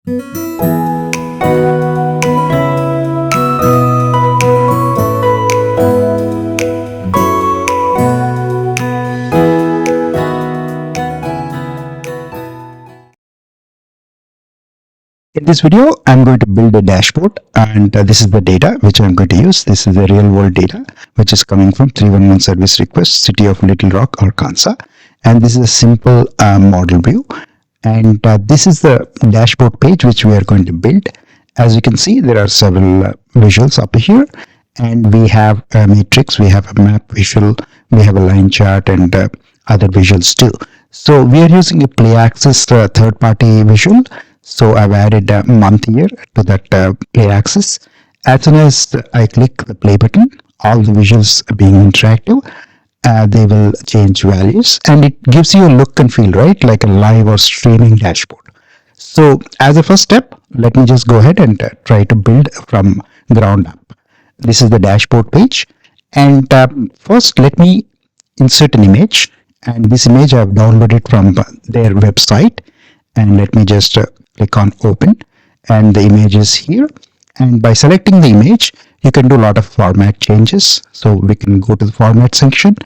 In this video, I'm going to build a dashboard, and this is the data which I'm going to use. This is the real world data which is coming from 311 service request, City of Little Rock, Arkansas. And this is a simple model view. And this is the dashboard page which we are going to build. As you can see, there are several visuals up here. And we have a matrix, we have a map visual, we have a line chart, and other visuals too. So we are using a play axis third-party visual. So I've added a month here to that play axis. As soon as I click the play button, all the visuals being interactive, they will change values, and it gives you a look and feel, right, like a live or streaming dashboard. So as a first step, let me just go ahead and try to build from ground up. This is the dashboard page, and first let me insert an image, and this image I've downloaded from their website. And let me just click on open, and the image is here. And by selecting the image, you can do a lot of format changes. So we can go to the format section.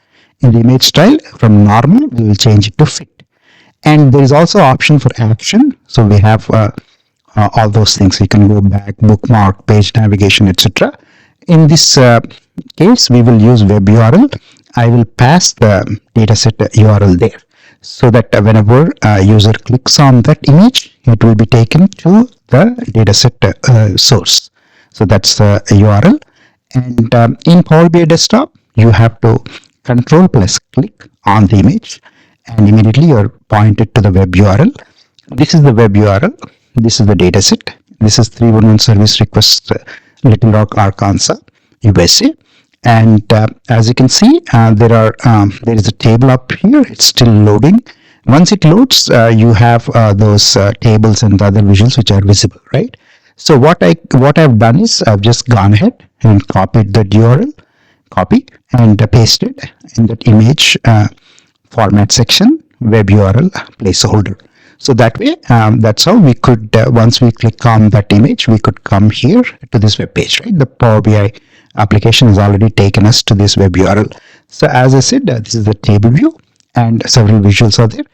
In the image style, from normal, we will change it to fit. And there is also option for action. So we have all those things. You can go back, bookmark, page navigation, etc. In this case, we will use web URL. I will pass the dataset URL there, so that whenever a user clicks on that image, it will be taken to the dataset source. So that's the URL. And in Power BI Desktop, you have to control plus click on the image, and immediately you're pointed to the web URL. This is the web URL. This is the dataset. This is 311 service request, Little Rock, Arkansas, USA. And as you can see, there is a table up here. It's still loading. Once it loads, you have those tables and other visuals which are visible, right? So what I've done is I've just gone ahead and copied the URL, copy, and pasted in that image format section, web URL placeholder. So that way, that's how we could, once we click on that image, we could come here to this web page, right? The Power BI application has already taken us to this web URL. So as I said, this is the table view, and several visuals are there.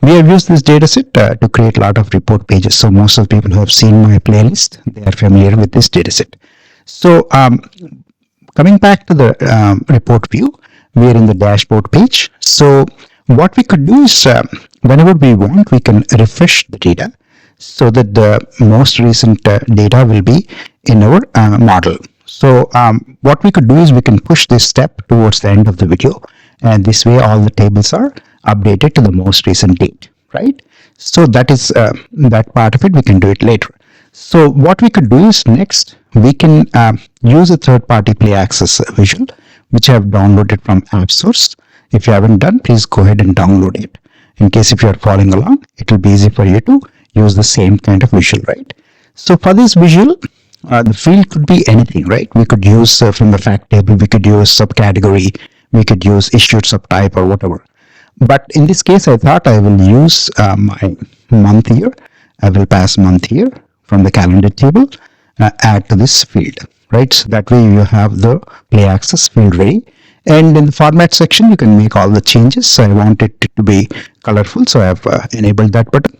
We have used this dataset to create a lot of report pages. So most of the people who have seen my playlist, they are familiar with this dataset. So coming back to the report view, we are in the dashboard page. So what we could do is whenever we want, we can refresh the data so that the most recent data will be in our model. So what we could do is we can push this step towards the end of the video, and this way all the tables are updated to the most recent date, right? So that is that part of it. We can do it later. So what we could do is next we can use a third-party play access visual, which I have downloaded from AppSource. If you haven't done, please go ahead and download it. In case if you are following along, it will be easy for you to use the same kind of visual, right? So for this visual, the field could be anything, right? We could use from the fact table, we could use subcategory, we could use issued subtype or whatever. But in this case, I thought I will use my month here. I will pass month here from the calendar table, add to this field, right? So that way you have the play access field ready. And in the format section, you can make all the changes. So I want it to be colorful, so I have enabled that button.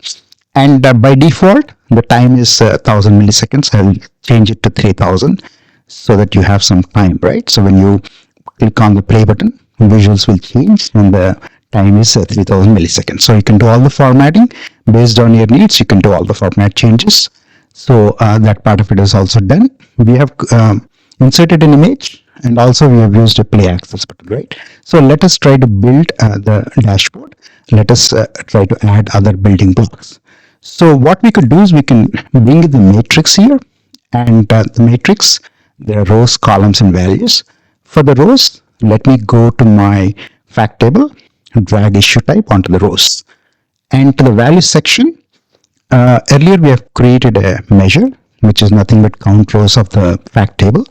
And by default, the time is 1000 milliseconds. I'll change it to 3000 so that you have some time, right? So when you click on the play button, visuals will change, and the time is 3000 milliseconds. So you can do all the formatting based on your needs. You can do all the format changes. So that part of it is also done. We have inserted an image, and also we have used a play access button, right? So let us try to build the dashboard. Let us try to add other building blocks. So what we could do is we can bring the matrix here, and the matrix, there are rows, columns, and values. For the rows, let me go to my fact table, drag issue type onto the rows. And to the value section, earlier we have created a measure, which is nothing but count rows of the fact table,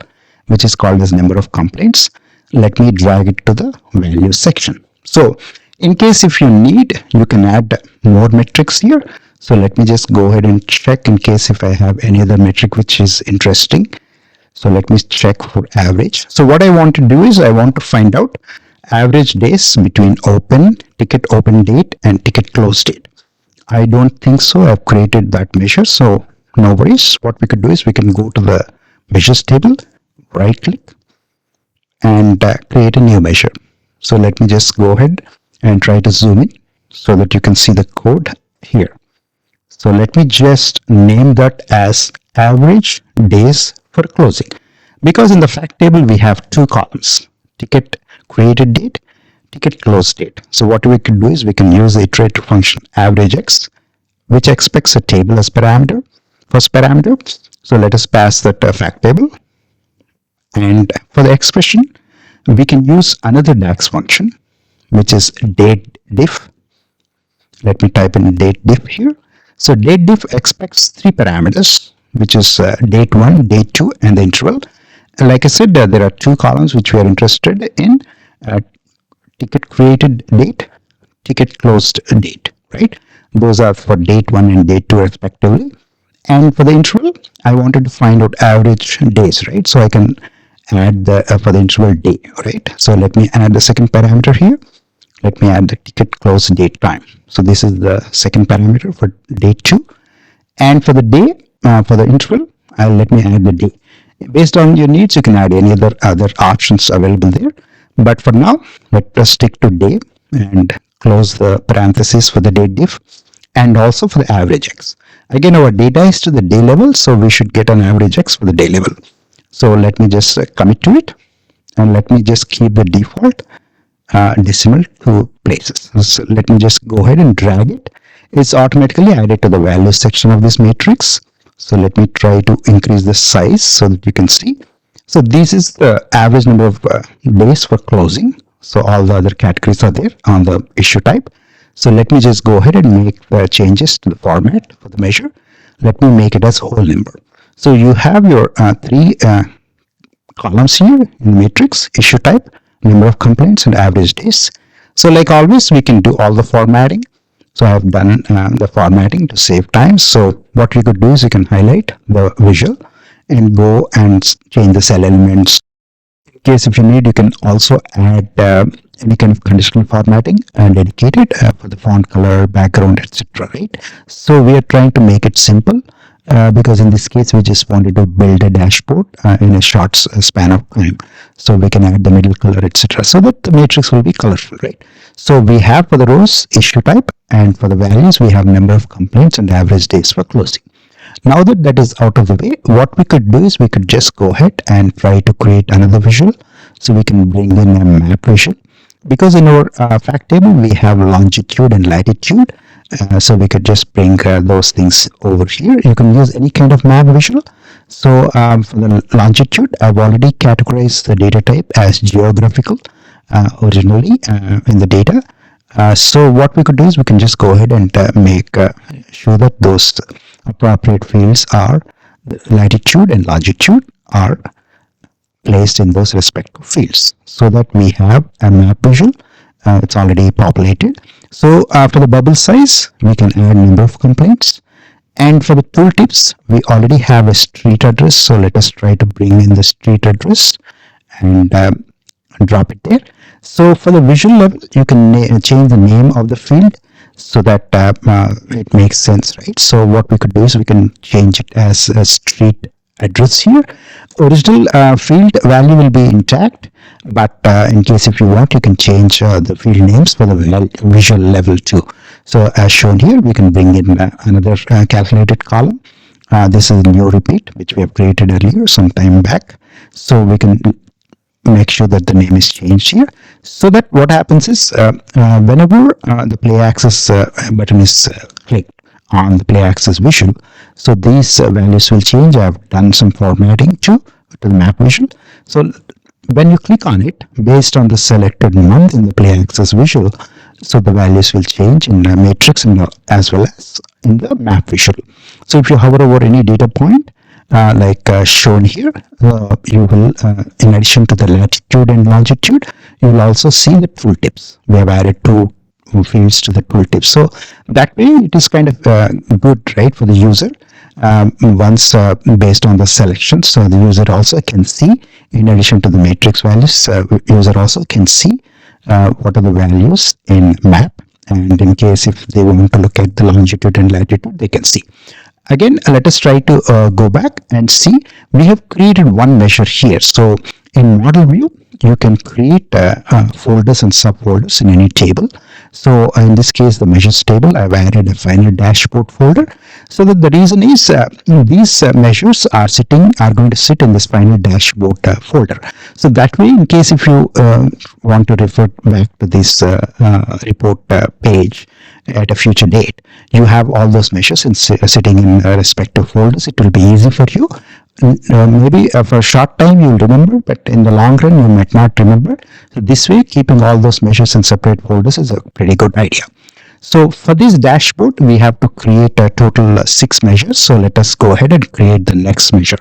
which is called as number of complaints. Let me drag it to the values section. So in case if you need, you can add more metrics here. So let me just go ahead and check in case if I have any other metric which is interesting. So let me check for average. So what I want to do is I want to find out average days between ticket open date and ticket close date. I don't think so. I've created that measure. So no worries. What we could do is we can go to the measures table, right click and create a new measure. So let me just go ahead and try to zoom in so that you can see the code here. So let me just name that as average days for closing, because in the fact table we have two columns: ticket created date, ticket close date. So what we can do is we can use the iterator function average x, which expects a table as parameter, first parameter. So let us pass that fact table, and for the expression we can use another DAX function, which is date diff. Let me type in date diff here. So date diff expects three parameters, which is date 1, date 2 and the interval. And like I said, there are two columns which we are interested in: ticket created date, ticket closed date, right? Those are for date 1 and date 2 respectively. And for the interval, I wanted to find out average days, right? So I can add the for the interval day, right? So let me add the second parameter here. Let me add the ticket close date time. So this is the second parameter for date 2. And for the day, for the interval, let me add the day. Based on your needs, you can add any other options available there. But for now, let us stick to day and close the parenthesis for the date diff and also for the average x. Again, our data is to the day level, so we should get an average x for the day level. So let me just commit to it, and let me just keep the default decimal to places. So let me just go ahead and drag it. It's automatically added to the values section of this matrix. So let me try to increase the size so that you can see. So this is the average number of days for closing. So all the other categories are there on the issue type. So let me just go ahead and make the changes to the format for the measure. Let me make it as whole number. So you have your three columns here in matrix: issue type, number of complaints and average days. So like always, we can do all the formatting. So I have done the formatting to save time. So what we could do is you can highlight the visual and go and change the cell elements. In case if you need, you can also add any kind of conditional formatting and dedicated for the font color, background, etc. Right? So we are trying to make it simple because in this case we just wanted to build a dashboard in a short span of time. So we can add the middle color, etc. so that the matrix will be colorful, right? So we have for the rows issue type, and for the values we have number of complaints and average days for closing. Now that that is out of the way, what we could do is we could just go ahead and try to create another visual. So we can bring in a map visual, because in our fact table we have longitude and latitude. So we could just bring those things over here. You can use any kind of map visual. So for the longitude, I've already categorized the data type as geographical originally in the data. So what we could do is we can just go ahead and make sure that those appropriate fields are latitude and longitude are placed in those respective fields, so that we have a map visual. It's already populated. So after the bubble size, we can add number of complaints. And for the tooltips, we already have a street address. So let us try to bring in the street address and drop it there. So for the visual level, you can change the name of the field so that it makes sense, right? So what we could do is we can change it as a street address here. Original field value will be intact, but in case if you want, you can change the field names for the visual level too. So as shown here, we can bring in another calculated column. This is a new repeat which we have created earlier some time back. So we can make sure that the name is changed here, so that what happens is whenever the play access button is clicked on the play access visual, so these values will change. I have done some formatting to the map visual. So when you click on it, based on the selected month in the play access visual, so the values will change in the matrix and as well as in the map visual. So if you hover over any data point like shown here, you will in addition to the latitude and longitude, you will also see the tooltips. We have added two fields to the tooltip. So that way it is kind of good, right, for the user. Once based on the selection, so the user also can see, in addition to the matrix values, user also can see what are the values in map, and in case if they want to look at the longitude and latitude, they can see. Again, let us try to go back and see. We have created one measure here. So in model view, you can create folders and subfolders in any table. So in this case, the measures table, I've added a final dashboard folder. So that the reason is these measures are going to sit in this final dashboard folder. So that way, in case if you want to refer back to this report page at a future date, you have all those measures sitting in respective folders. It will be easy for you. Maybe for a short time you'll remember, but in the long run you might not remember. So this way, keeping all those measures in separate folders is a pretty good idea. So for this dashboard, we have to create a total 6 measures. So let us go ahead and create the next measure.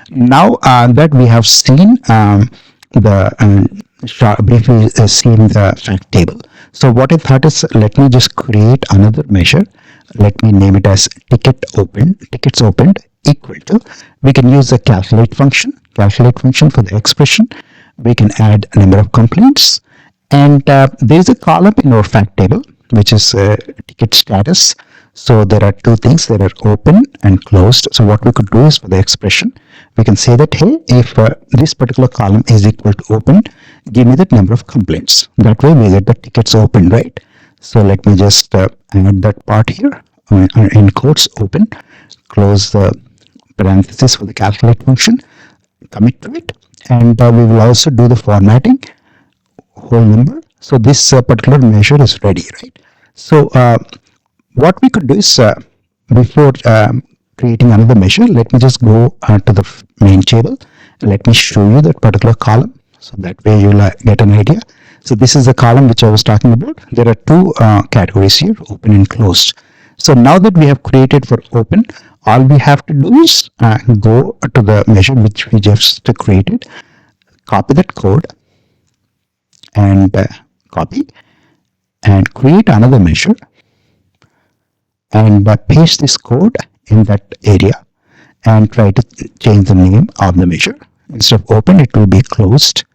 Now that we have seen briefly seen the fact table. So what I thought is, let me just create another measure. Let me name it as tickets opened equal to, we can use the calculate function for the expression. We can add a number of complaints, and there is a column in our fact table which is ticket status. So there are two things, there are open and closed. So what we could do is, for the expression, we can say that, hey, if this particular column is equal to open, give me the number of complaints. That way we get the tickets open, right? So let me just add that part here, in quotes, open, close the parenthesis for the calculate function, commit to it, and we will also do the formatting, whole number. So this particular measure is ready, right? So what we could do is, before creating another measure, let me just go to the main table. Let me show you that particular column, so that way you'll get an idea. So this is the column which I was talking about. There are two categories here, open and closed. So now that we have created for open, all we have to do is go to the measure which we just created, copy that code, and copy and create another measure, and paste this code in that area, and try to change the name of the measure. Instead of open, it will be closed,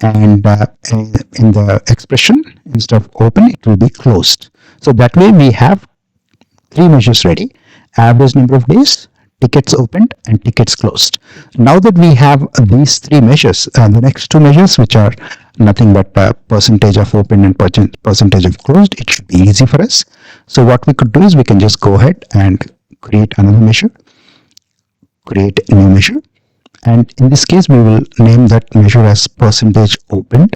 and in the expression, instead of open, it will be closed. So that way we have 3 measures ready: average number of days, tickets opened, and tickets closed. Now that we have these 3 measures, the next 2 measures, which are nothing but percentage of open and percentage of closed, it should be easy for us. So what we could do is, we can just go ahead and create another measure, create a new measure, and in this case we will name that measure as percentage opened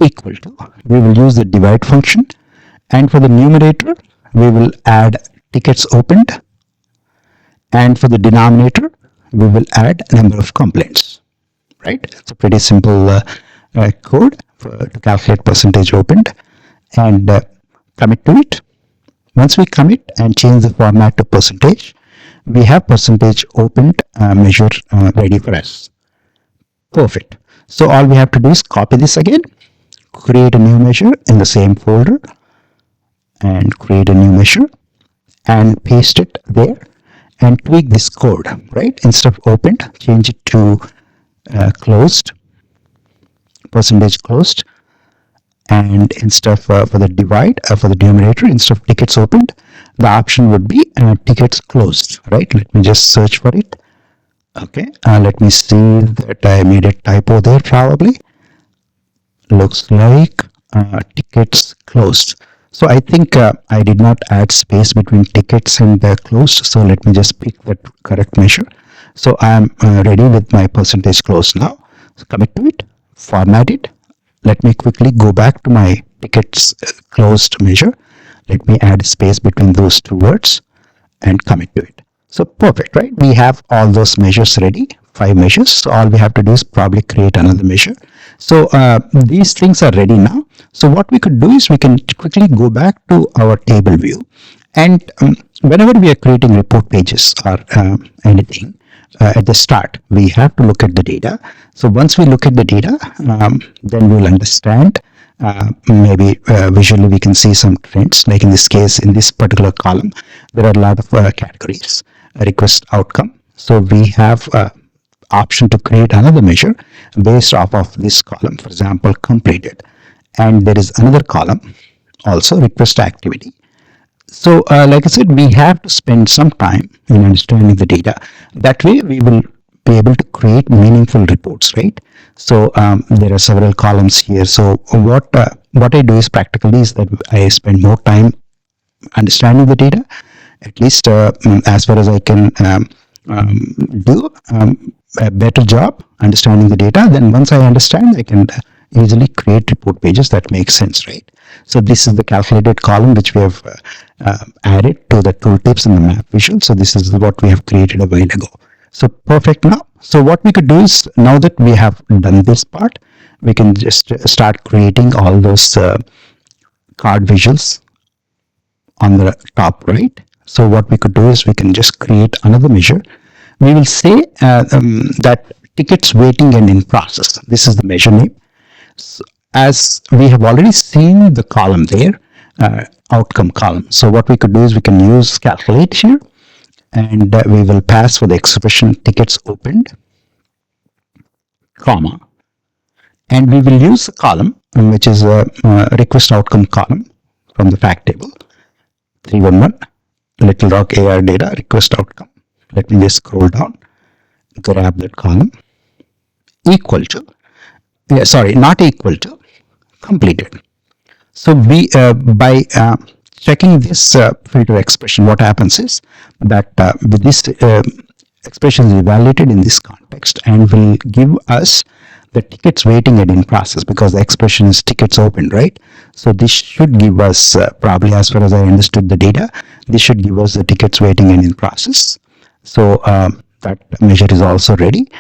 equal to, we will use the divide function, and for the numerator we will add tickets opened, and for the denominator we will add number of complaints, right? It's a pretty simple code to calculate percentage opened, and commit to it. Once we commit and change the format to percentage, we have percentage opened measure ready for us. Perfect. So all we have to do is copy this again, create a new measure in the same folder, and create a new measure and paste it there, and tweak this code, right? Instead of opened, change it to closed, percentage closed, and instead of for the divide, for the numerator, instead of tickets opened, the option would be tickets closed, right? Let me just search for it. Okay, let me see that I made a typo there, probably. Looks like tickets closed. So I think I did not add space between tickets and closed. So let me just pick that correct measure. So I am ready with my percentage closed now. So commit to it, format it. Let me quickly go back to my tickets closed measure. Let me add space between those 2 words and commit to it. So perfect, right? We have all those measures ready, 5 measures. So all we have to do is probably create another measure. So these things are ready now. So what we could do is, we can quickly go back to our table view, and whenever we are creating report pages or anything, at the start we have to look at the data. So once we look at the data, then we will understand Maybe visually we can see some trends. Like in this case, in this particular column, there are a lot of categories. Request outcome. So we have option to create another measure based off of this column. For example, completed. And there is another column also, request activity. So like I said, we have to spend some time in understanding the data. That way we will be able to create meaningful reports, right? So there are several columns here. So what I do is practically is that I spend more time understanding the data, at least as far as I can do a better job understanding the data. Then once I understand, I can easily create report pages that make sense, right? So this is the calculated column which we have added to the tooltips in the map visual. So this is what we have created a while ago. So perfect now. So what we could do is, now that we have done this part, we can just start creating all those card visuals on the top right. So what we could do is we can just create another measure. We will say that tickets waiting and in process. This is the measure name. So as we have already seen the column there, outcome column. So what we could do is we can use calculate here, and we will pass for the expression tickets opened, comma, and we will use a column which is a request outcome column from the fact table. 311 Little Rock AR data request outcome. Let me just scroll down, grab that column, equal to, not equal to, completed. So we by checking this filter expression, what happens is that with this expression is evaluated in this context and will give us the tickets waiting and in process, because the expression is tickets open, right? So this should give us probably, as far as I understood the data, this should give us the tickets waiting and in process. So that measure is also ready.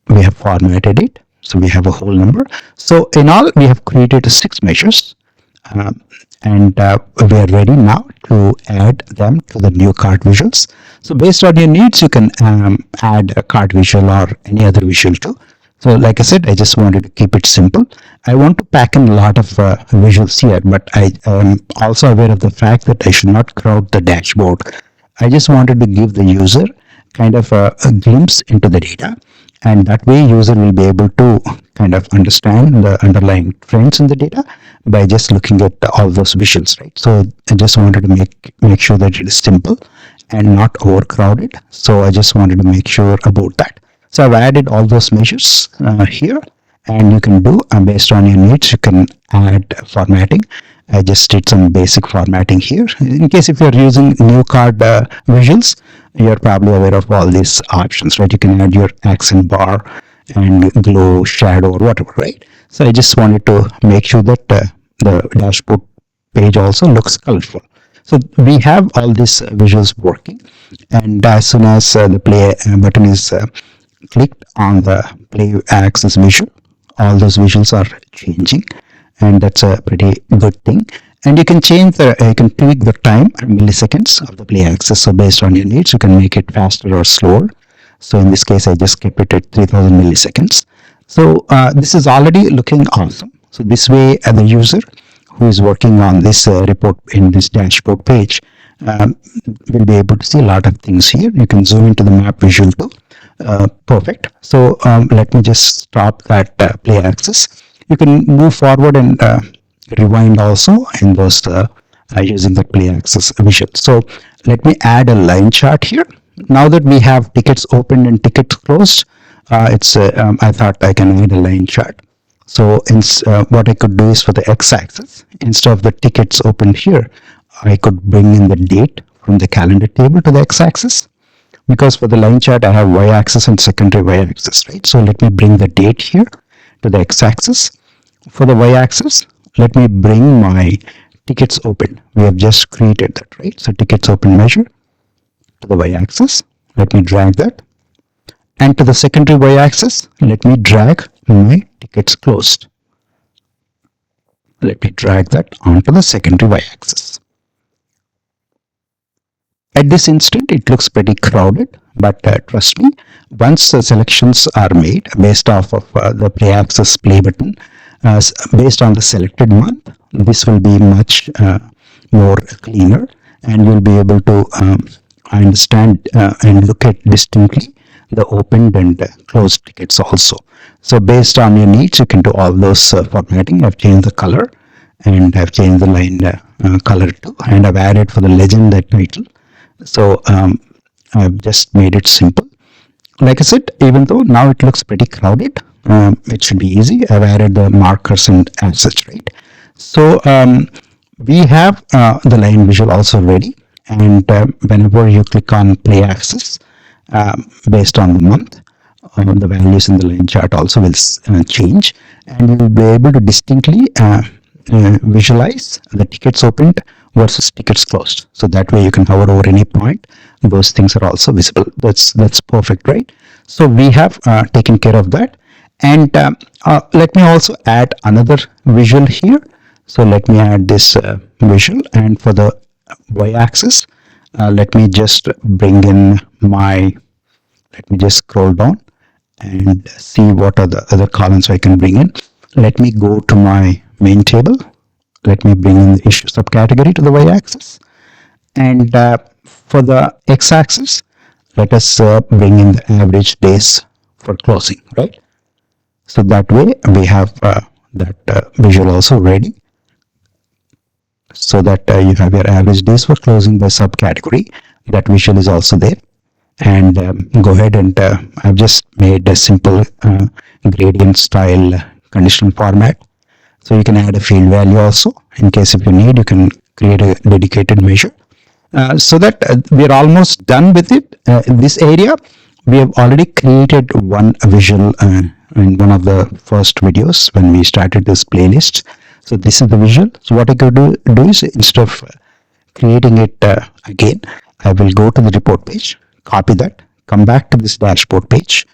We have formatted it, so we have a whole number. So in all, we have created 6 measures, and we are ready now to add them to the new card visuals. So based on your needs, you can add a card visual or any other visual too. So like I said, I just wanted to keep it simple. I want to pack in a lot of visuals here, but I am also aware of the fact that I should not crowd the dashboard. I just wanted to give the user kind of a glimpse into the data, and that way user will be able to kind of understand the underlying trends in the data by just looking at all those visuals, right? So I just wanted to make sure that it is simple and not overcrowded. So I just wanted to make sure about that. So I've added all those measures here, and you can do based on your needs, you can add formatting. I just did some basic formatting here. In case if you're using new card visuals, you're probably aware of all these options, right? You can add your accent bar and glow, shadow, or whatever, right? So I just wanted to make sure that the dashboard page also looks colorful. So we have all these visuals working, and as soon as the play button is clicked on the play axis visual, all those visuals are changing, and that's a pretty good thing. And you can change you can tweak the time milliseconds of the play axis. So based on your needs, you can make it faster or slower. So in this case, I just kept it at 3000 milliseconds. So this is already looking awesome. So this way, the user who is working on this report in this dashboard page will be able to see a lot of things here. You can zoom into the map visual too. Perfect. So let me just stop that play axis. You can move forward and rewind also in those using the play axis visual. So let me add a line chart here. Now that we have tickets opened and tickets closed, I thought I can add a line chart. So what I could do is, for the x-axis, instead of the tickets opened here, I could bring in the date from the calendar table to the x-axis. Because for the line chart, I have y-axis and secondary y-axis, right? So let me bring the date here to the x-axis. For the y-axis, let me bring my tickets open. We have just created that, right? So tickets open measure to the y-axis. Let me drag that. And to the secondary y-axis, let me drag my tickets closed. Let me drag that onto the secondary y-axis. At this instant, it looks pretty crowded, but trust me, once the selections are made based off of the play axis play button, based on the selected month, this will be much more cleaner, and you'll be able to understand and look at distinctly the opened and closed tickets also. So based on your needs, you can do all those formatting. I've changed the color, and I've changed the line color too, and I've added for the legend that title. So I've just made it simple. Like I said, even though now it looks pretty crowded, it should be easy. I've added the markers and as such, right? So we have the line visual also ready, and whenever you click on play axis based on the month, the values in the line chart also will change, and you will be able to distinctly visualize the tickets opened versus tickets closed. So that way you can hover over any point, those things are also visible. That's perfect, right? So we have taken care of that, and let me also add another visual here. So let me add this visual, and for the y-axis, let me just bring in my, let me just scroll down and see what are the other columns I can bring in. Let me go to my main table. Let me bring in the issue subcategory to the y-axis, and for the x-axis, let us bring in the average days for closing, right? So that way we have that visual also ready, so that you have your average days for closing by subcategory. That visual is also there. And go ahead and I've just made a simple gradient style conditional format. So you can add a field value also. In case if you need, you can create a dedicated measure. So that we're almost done with it. In this area, we have already created one visual in one of the first videos when we started this playlist. So this is the visual. So what I could do is, instead of creating it again, I will go to the report page, copy that, come back to this dashboard page,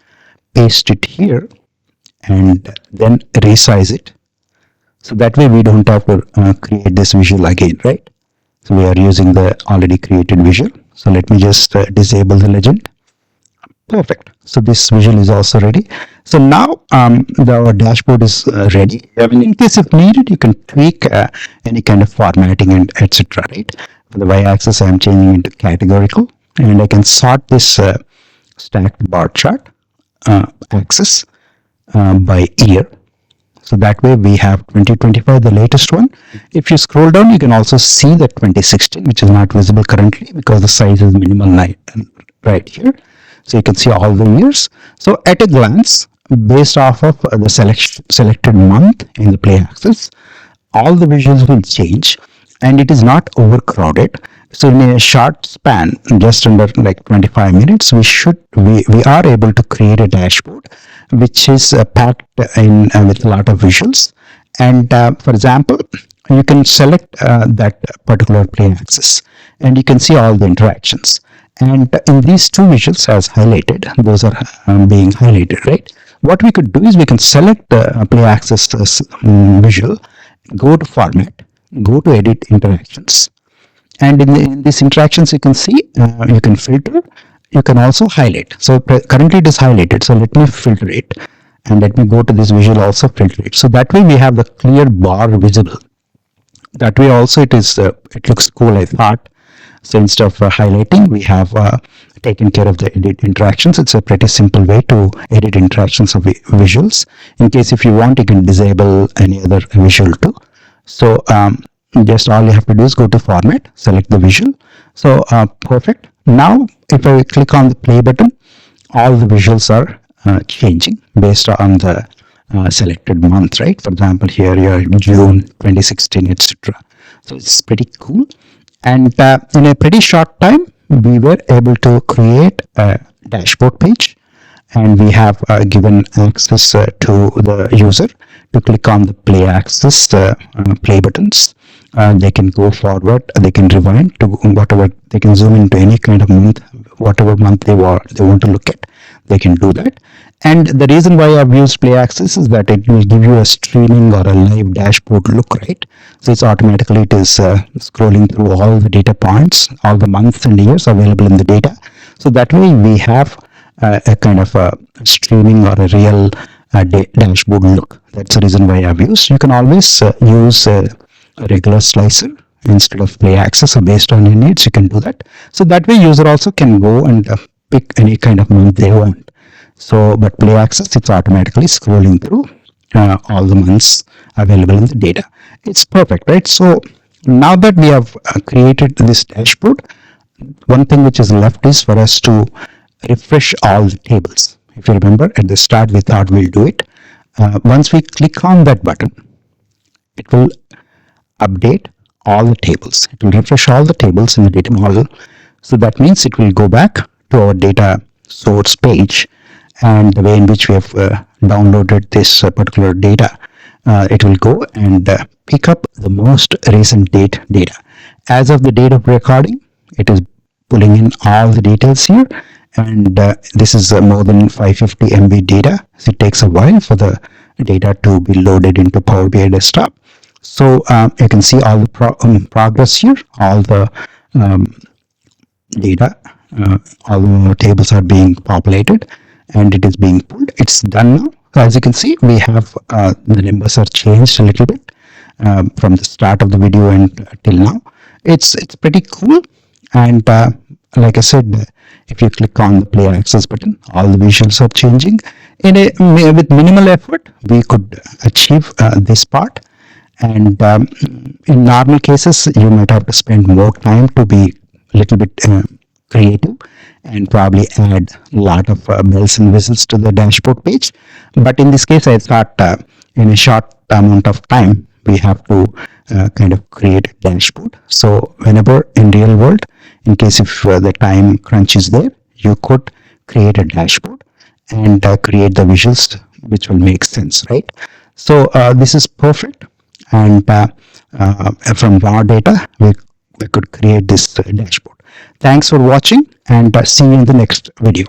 paste it here, and then resize it. So that way we don't have to create this visual again, right? So we are using the already created visual. So let me just disable the legend. Perfect. So this visual is also ready. So now our dashboard is ready. I mean, in case if needed, you can tweak any kind of formatting and etc. Right? For the y-axis, I am changing into categorical, and I can sort this stacked bar chart axis by year. So that way we have 2025, the latest one. If you scroll down, you can also see that 2016, which is not visible currently because the size is minimal right here. So you can see all the years. So at a glance, based off of the selected month in the play axis, all the visuals will change, and it is not overcrowded. So in a short span, just under like 25 minutes, we are able to create a dashboard which is packed in with a lot of visuals. And for example, you can select that particular play axis, and you can see all the interactions. And in these two visuals as highlighted, those are being highlighted, right? What we could do is we can select the play axis visual, go to format, go to edit interactions, and in these interactions you can see you can filter, you can also highlight. So currently it is highlighted, so let me filter it, and let me go to this visual, also filter it. So that way we have the clear bar visible. That way also it looks cool, I thought. So instead of highlighting, we have taken care of the edit interactions. It's a pretty simple way to edit interactions of visuals. In case if you want, you can disable any other visual too. So just all you have to do is go to format, select the visual. So perfect. Now if I click on the play button, all the visuals are changing based on the selected month, right? For example, here you are June 2016, etc. So it's pretty cool. And in a pretty short time, we were able to create a dashboard page, and we have given access to the user to click on the play axis, play buttons. They can go forward, they can rewind to whatever, they can zoom into any kind of month, whatever month they want to look at, they can do that. And the reason why I've used play axis is that it will give you a streaming or a live dashboard look, right? So it's automatically, it is scrolling through all the data points, all the months and years available in the data. So that way we have a kind of a streaming or a real dashboard look. That's the reason why I've used. You can always use a regular slicer instead of play access, or based on your needs you can do that. So that way user also can go and pick any kind of month they want. So but play access, it's automatically scrolling through all the months available in the data. It's perfect, right? So now that we have created this dashboard, one thing which is left is for us to refresh all the tables. If you remember, at the start we thought we'll do it. Once we click on that button, it will update all the tables. It will refresh all the tables in the data model. So that means it will go back to our data source page, and the way in which we have downloaded this particular data, it will go and pick up the most recent data. As of the date of recording, it is pulling in all the details here, and this is more than 550 MB data. So it takes a while for the data to be loaded into Power BI desktop. So you can see all the progress here, all the data, all the tables are being populated and it is being pulled. It's done now. As you can see, we have the numbers are changed a little bit from the start of the video and till now. It's pretty cool. And like I said, if you click on the play access button, all the visuals are changing. With minimal effort, we could achieve this part. And in normal cases, you might have to spend more time to be a little bit creative and probably add a lot of bells and whistles to the dashboard page. But in this case, I thought in a short amount of time, we have to kind of create a dashboard. So whenever in real world, in case if the time crunch is there, you could create a dashboard and create the visuals which will make sense, right? So this is perfect. And from raw data, we could create this dashboard. Thanks for watching, and see you in the next video.